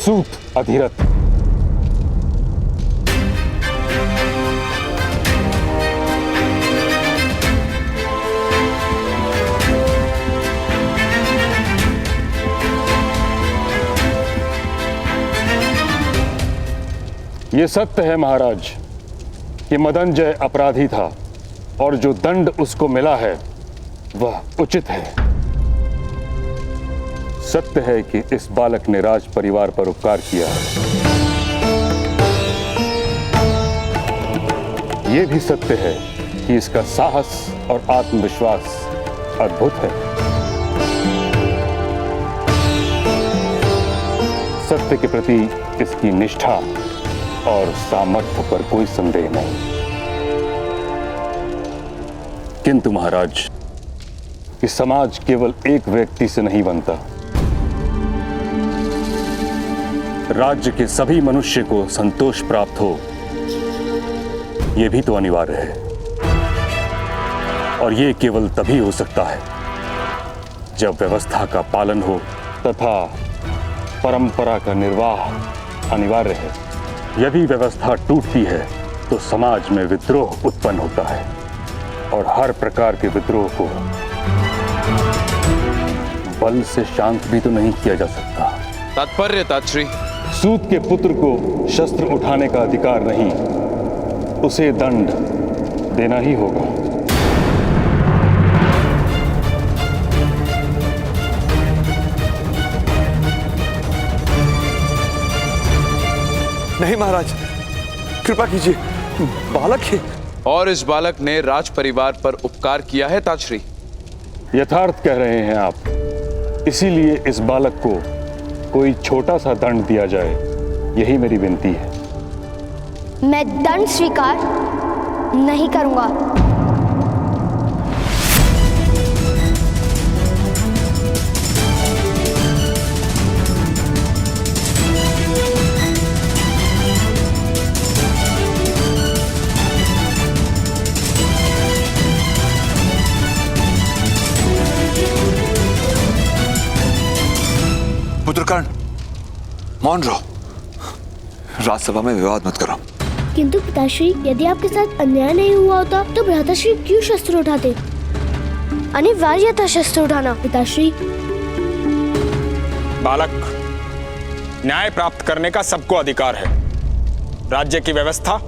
सूत अधिरथ। ये सत्य है महाराज कि मदनजय अपराधी था और जो दंड उसको मिला है वह उचित है। सत्य है कि इस बालक ने राज परिवार पर उपकार किया है। यह भी सत्य है कि इसका साहस और आत्मविश्वास अद्भुत है। सत्य के प्रति इसकी निष्ठा और सामर्थ्य पर कोई संदेह नहीं। किंतु महाराज, कि समाज केवल एक व्यक्ति से नहीं बनता। राज्य के सभी मनुष्य को संतोष प्राप्त हो, यह भी तो अनिवार्य है। और यह केवल तभी हो सकता है जब व्यवस्था का पालन हो तथा परंपरा का निर्वाह अनिवार्य है। यदि व्यवस्था टूटती है तो समाज में विद्रोह उत्पन्न होता है और हर प्रकार के विद्रोह को बल से शांत भी तो नहीं किया जा सकता। तात्पर्य तात्श्री, सूत के पुत्र को शस्त्र उठाने का अधिकार नहीं, उसे दंड देना ही होगा। नहीं महाराज, कृपा कीजिए, बालक है। और इस बालक ने राज परिवार पर उपकार किया है तात्श्री। यथार्थ कह रहे हैं आप, इसीलिए इस बालक को कोई छोटा सा दंड दिया जाए, यही मेरी विनती है। मैं दंड स्वीकार नहीं करूंगा। पुत्रकर्ण, मौन रहो। राजसभा में विवाद मत करो। किंतु पिताश्री, यदि आपके साथ अन्याय नहीं हुआ होता तो भ्राताश्री क्यों शस्त्र उठाते? अनिवार्य था शस्त्र उठाना पिताश्री। बालक, न्याय प्राप्त करने का सबको अधिकार है। राज्य की व्यवस्था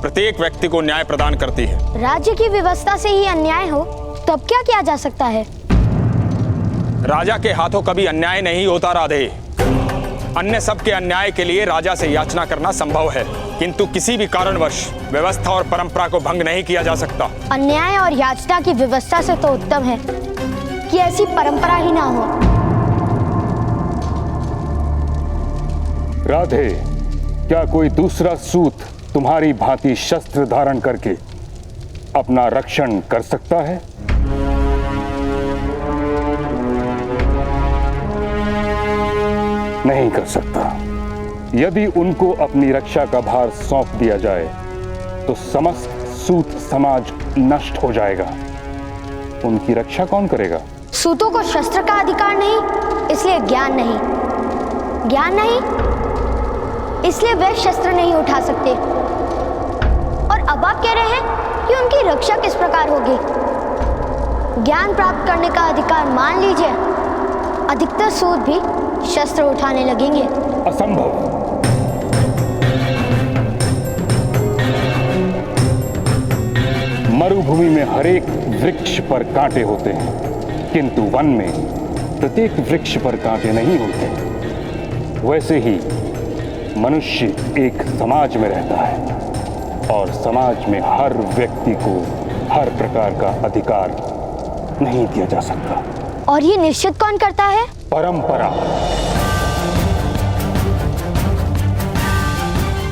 प्रत्येक व्यक्ति को न्याय प्रदान करती है। राज्य की व्यवस्था से ही अन्याय हो तब क्या किया जा सकता है? राजा के हाथों कभी अन्याय नहीं होता राधे। अन्य सबके अन्याय के लिए राजा से याचना करना संभव है, किंतु किसी भी कारणवश व्यवस्था और परंपरा को भंग नहीं किया जा सकता। अन्याय और याचना की व्यवस्था से तो उत्तम है कि ऐसी परंपरा ही ना हो। राधे, क्या कोई दूसरा सूत तुम्हारी भांति शस्त्र धारण करके अपना रक्षण कर सकता है? नहीं कर सकता। यदि उनको अपनी रक्षा का भार सौंप दिया जाए तो समस्त सूत समाज नष्ट हो जाएगा। उनकी रक्षा कौन करेगा? सूतों को शस्त्र का अधिकार नहीं, इसलिए ज्ञान नहीं। ज्ञान नहीं, इसलिए वे शस्त्र नहीं उठा सकते। और अब आप कह रहे हैं कि उनकी रक्षा किस प्रकार होगी? ज्ञान प्राप्त करने का अधिकार मान लीजिए, अधिकतर सूत भी शस्त्र उठाने लगेंगे। असंभव। मरुभूमि में हरेक वृक्ष पर कांटे होते हैं, किंतु वन में प्रत्येक वृक्ष पर कांटे नहीं होते। वैसे ही मनुष्य एक समाज में रहता है और समाज में हर व्यक्ति को हर प्रकार का अधिकार नहीं दिया जा सकता। और ये निश्चित कौन करता है? परंपरा।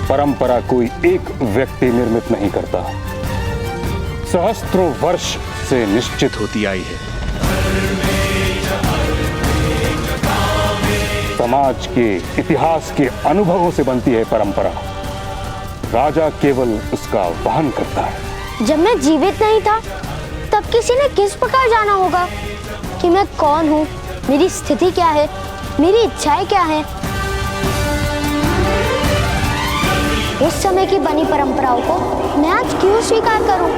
परंपरा कोई एक व्यक्ति निर्मित नहीं करता, सहस्त्रों वर्ष से निश्चित होती आई है। समाज के इतिहास के अनुभवों से बनती है परंपरा। राजा केवल उसका वहन करता है। जब मैं जीवित नहीं था तब किसी ने किस प्रकार जाना होगा कि मैं कौन हूँ, मेरी स्थिति क्या है, मेरी इच्छाएं क्या हैं? उस समय की बनी परंपराओं को मैं आज क्यों स्वीकार करूं?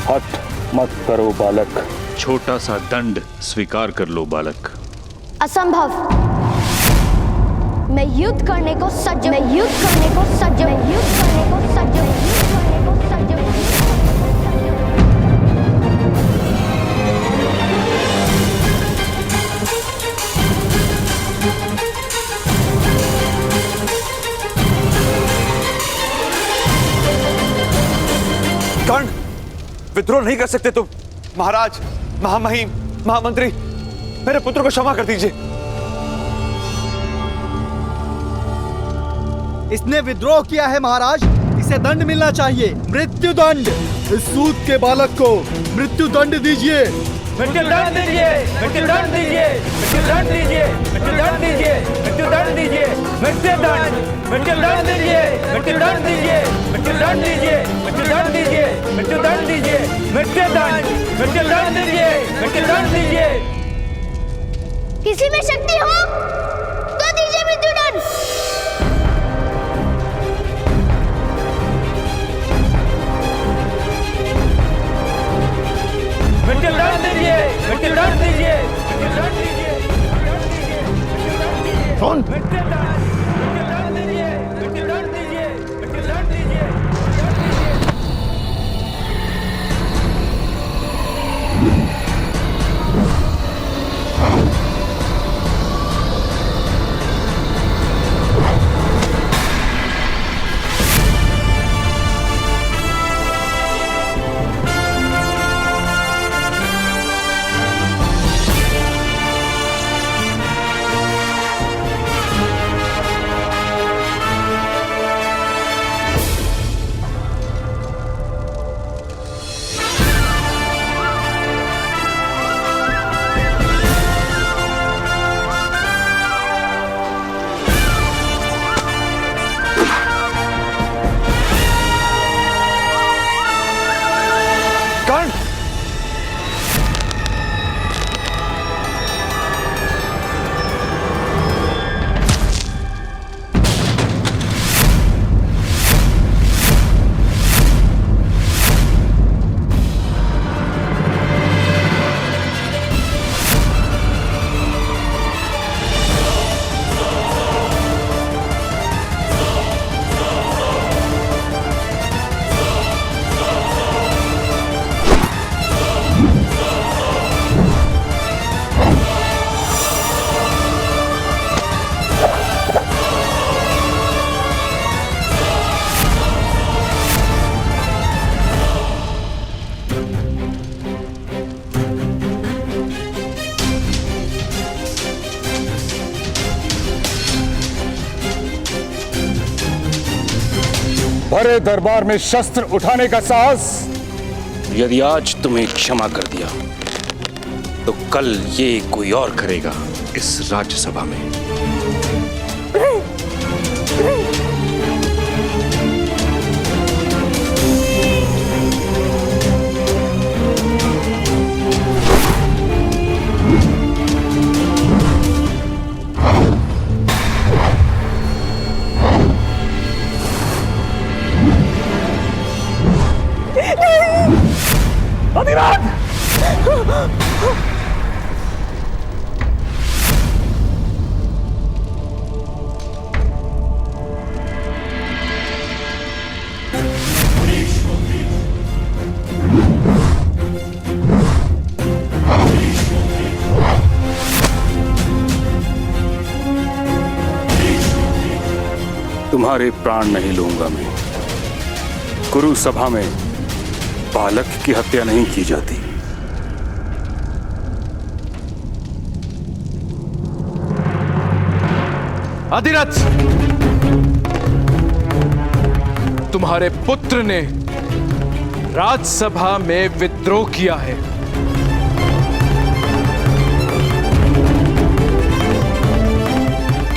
हट मत करो बालक। छोटा सा दंड स्वीकार कर लो बालक। असंभव। मैं युद्ध करने को सज्ज, मैं युद्ध करने को सज्ज, मैं युद्ध करने को सज्ज, मैं युद्ध करने को सज्ज। कर्ण, विद्रोह नहीं कर सकते तुम। महाराज, महामहिम, महामंत्री, मेरे पुत्र को क्षमा कर दीजिए। इसने विद्रोह किया है महाराज, इसे दंड मिलना चाहिए, मृत्यु दंड। इस सूत के बालक को मृत्यु दंड दीजिए। मृत्यु दंड दीजिए, मृत्यु दंड दीजिए, मृत्यु दंड दीजिए, मृत्यु दंड दीजिए, मृत्यु दंड दीजिए, मृत्यु दंड, मृत्यु दंड दीजिए, मृत्यु दंड दीजिए, मृत्यु दंड दीजिए, मृत्यु दंड दीजिए, मृत्यु दंड दीजिए, मृत्यु दंड, मृत्यु दंड दीजिए, मृत्यु दंड दीजिए। किसी में शक्ति हो तो दीजिए मृत्यु दंड। मृत्यु दंड दीजिए, मृत्यु दंड दीजिए, मृत्यु दंड दीजिए, कौन? मृत्यु दंड, मृत्यु दंड दीजिए, मृत्यु दंड दीजिए, मृत्यु दंड दीजिए। बड़े दरबार में शस्त्र उठाने का साहस। यदि आज तुम्हें क्षमा कर दिया तो कल ये कोई और करेगा इस राज्यसभा में। तुम्हारे प्राण नहीं लूंगा मैं। कुरु सभा में बालक की हत्या नहीं की जाती। अधिरथ, तुम्हारे पुत्र ने राज्यसभा में विद्रोह किया है।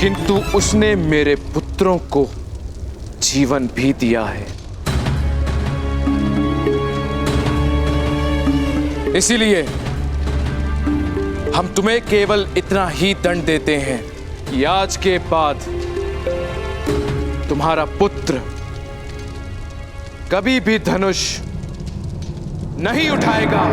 किंतु उसने मेरे पुत्रों को जीवन भी दिया है। इसीलिए हम तुम्हें केवल इतना ही दंड देते हैं कि आज के बाद तुम्हारा पुत्र कभी भी धनुष नहीं उठाएगा।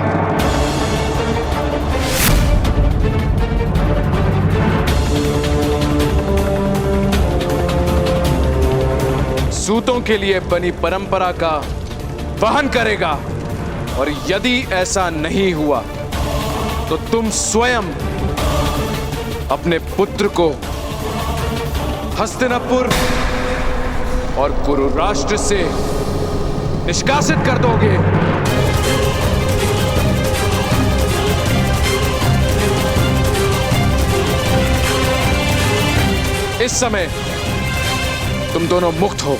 सूतों के लिए बनी परंपरा का वहन करेगा, और यदि ऐसा नहीं हुआ तो तुम स्वयं अपने पुत्र को हस्तिनापुर और कुरु राष्ट्र से निष्कासित कर दोगे। इस समय तुम दोनों मुक्त हो।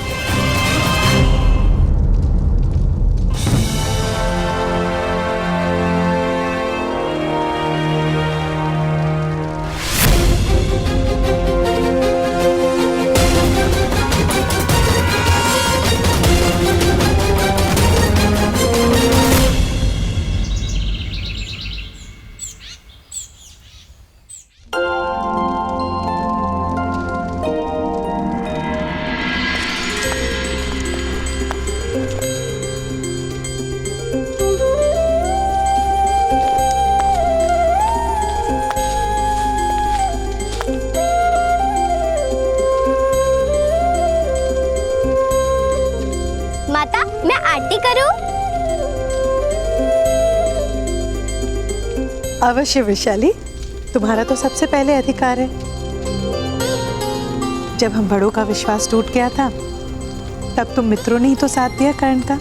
माता, मैं आरती करूं? अवश्य वैशाली, तुम्हारा तो सबसे पहले अधिकार है। जब हम बड़ों का विश्वास टूट गया था, तब तुम मित्रों ने ही तो साथ दिया कर्ण का।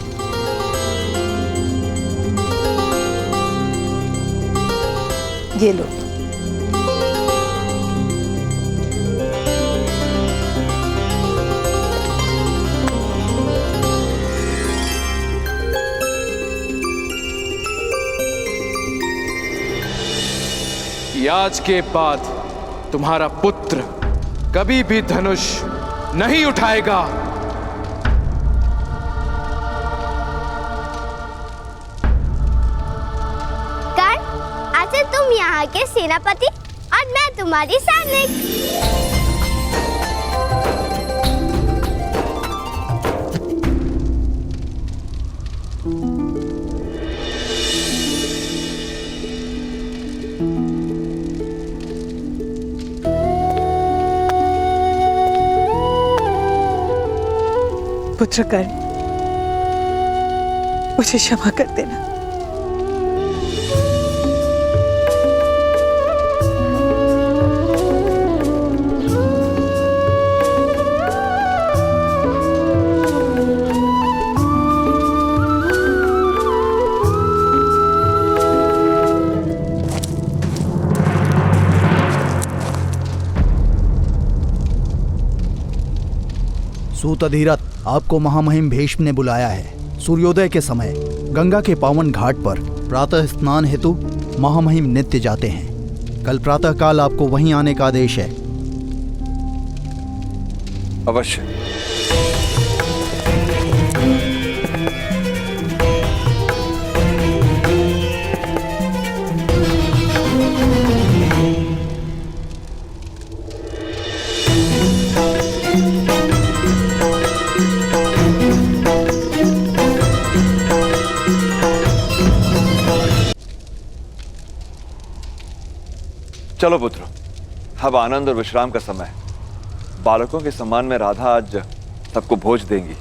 ये लो। आज के बाद तुम्हारा पुत्र कभी भी धनुष नहीं उठाएगा। कर्ण, आज से तुम यहाँ के सेनापति और मैं तुम्हारी सैनिक। पुत्र कर्ण, मुझे क्षमा कर देना। सूत अधिरथ, आपको महामहिम भीष्म ने बुलाया है। सूर्योदय के समय गंगा के पावन घाट पर प्रातः स्नान हेतु महामहिम नित्य जाते हैं। कल प्रातः काल आपको वहीं आने का आदेश है। अवश्य। चलो पुत्र, अब आनंद और विश्राम का समय। बालकों के सम्मान में राधा आज सबको भोज देंगी।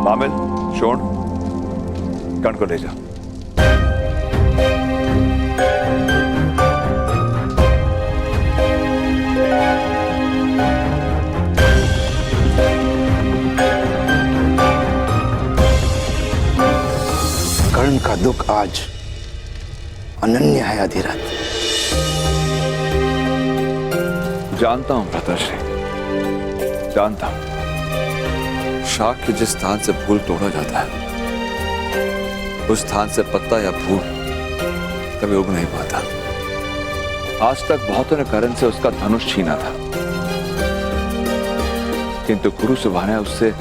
बामिल, शोण, कर्ण को ले जाओ। कर्ण का दुख आज अनन्य है अधिरथ। जानता हूं भ्राताश्री, जानता हूं। शाख के जिस स्थान से फूल तोड़ा जाता है, उस स्थान से पत्ता या फूल कभी उग नहीं पाता। आज तक बहुतों ने कर्ण से उसका धनुष छीना था, किंतु कुरु सुबह ने उससे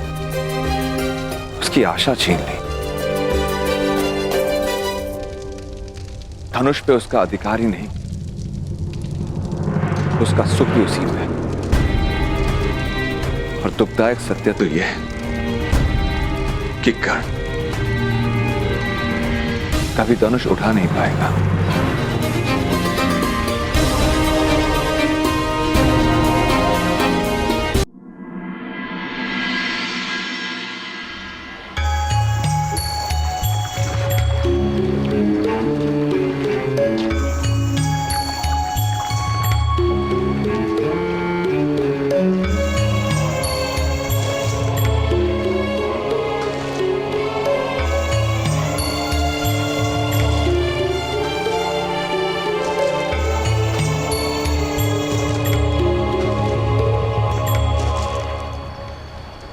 उसकी आशा छीन ली। धनुष पे उसका अधिकार ही नहीं, उसका सुख भी उसी में है। और दुखदायक सत्य तो यह है कि कर्ण कभी धनुष उठा नहीं पाएगा।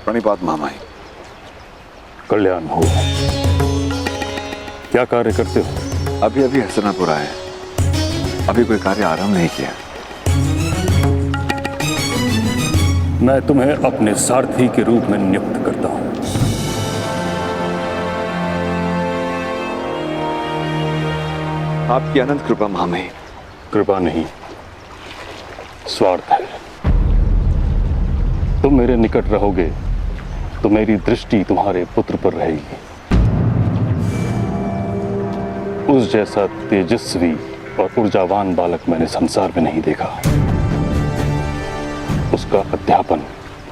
प्रणिपात मामाई। कल्याण हो। क्या कार्य करते हो? अभी अभी हसनापुर आए, अभी कोई कार्य आरंभ नहीं किया। मैं तुम्हें अपने सारथी के रूप में नियुक्त करता हूं। आपकी अनंत कृपा मामाई। कृपा नहीं, स्वार्थ है। तुम मेरे निकट रहोगे तो मेरी दृष्टि तुम्हारे पुत्र पर रहेगी। उस जैसा तेजस्वी और ऊर्जावान बालक मैंने संसार में नहीं देखा। उसका अध्यापन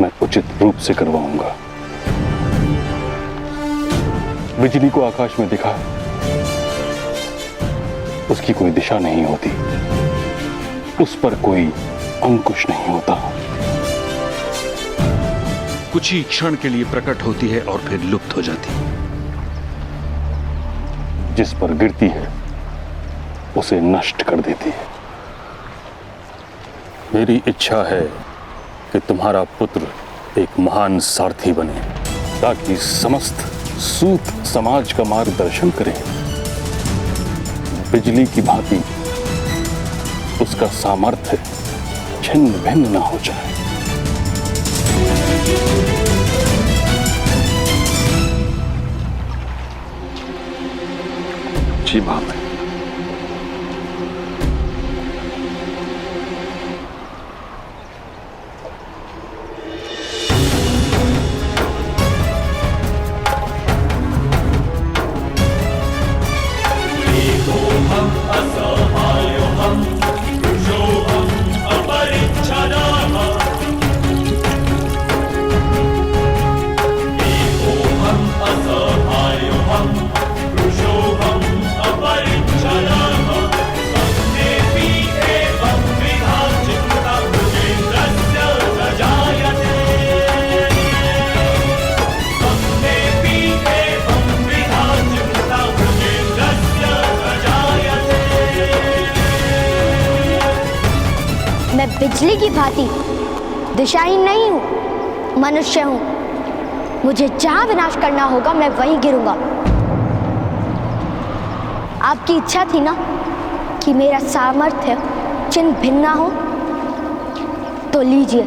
मैं उचित रूप से करवाऊंगा। बिजली को आकाश में दिखा, उसकी कोई दिशा नहीं होती, उस पर कोई अंकुश नहीं होता। कुछ ही क्षण के लिए प्रकट होती है और फिर लुप्त हो जाती है। जिस पर गिरती है उसे नष्ट कर देती है। मेरी इच्छा है कि तुम्हारा पुत्र एक महान सारथी बने, ताकि समस्त सूत समाज का मार्गदर्शन करे। बिजली की भांति उसका सामर्थ्य छिन्न भिन्न न हो जाए। जी मामा। मैं बिजली की भांति दिशाहीन नहीं हूं, मनुष्य हूं। मुझे जहां विनाश करना होगा मैं वहीं गिरूंगा। आपकी इच्छा थी ना कि मेरा सामर्थ्य चिन्ह भिन्न हो, तो लीजिए।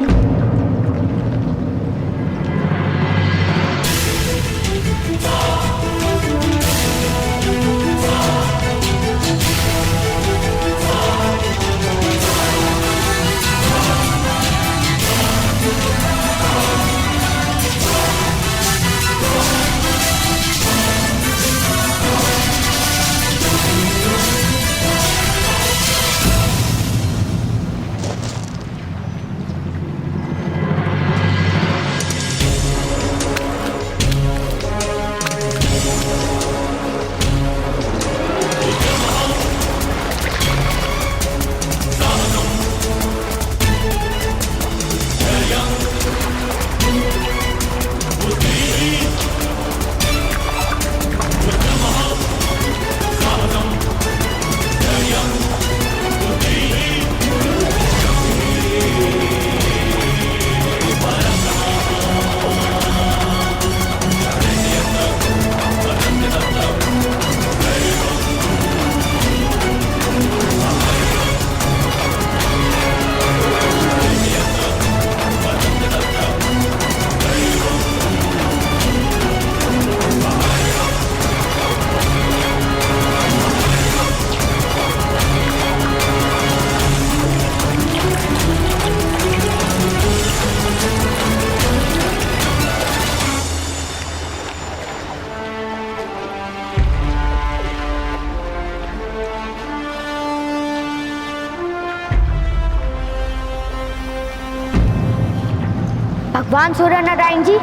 भगवान सूर्य नारायण जी,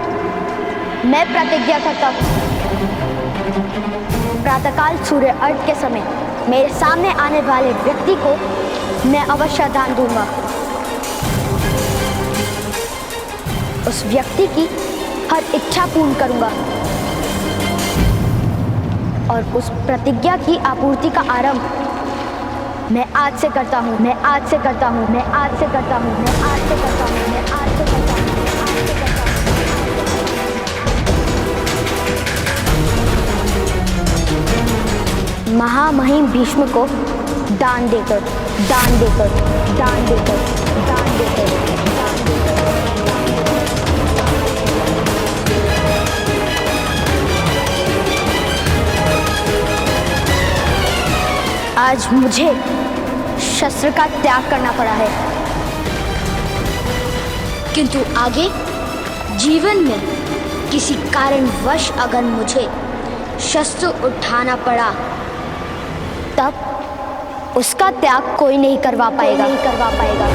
मैं प्रतिज्ञा करता हूँ, प्रातःकाल सूर्य अर्घ के समय मेरे सामने आने वाले व्यक्ति को मैं अवश्य दान दूंगा। उस व्यक्ति की हर इच्छा पूर्ण करूंगा और उस प्रतिज्ञा की आपूर्ति का आरंभ मैं आज से करता हूं, मैं आज से करता हूं, मैं आज से करता हूं, मैं आज से करता हूं, मैं आज से करता हूं, मैं आज से करता हूं। महामहिम भीष्म को दान देकर, दान देकर, दान देकर, दान देकर, दान देकर। आज मुझे शस्त्र का त्याग करना पड़ा है, किंतु आगे जीवन में किसी कारणवश अगर मुझे शस्त्र उठाना पड़ा तब उसका त्याग कोई नहीं करवा पाएगा, नहीं करवा पाएगा।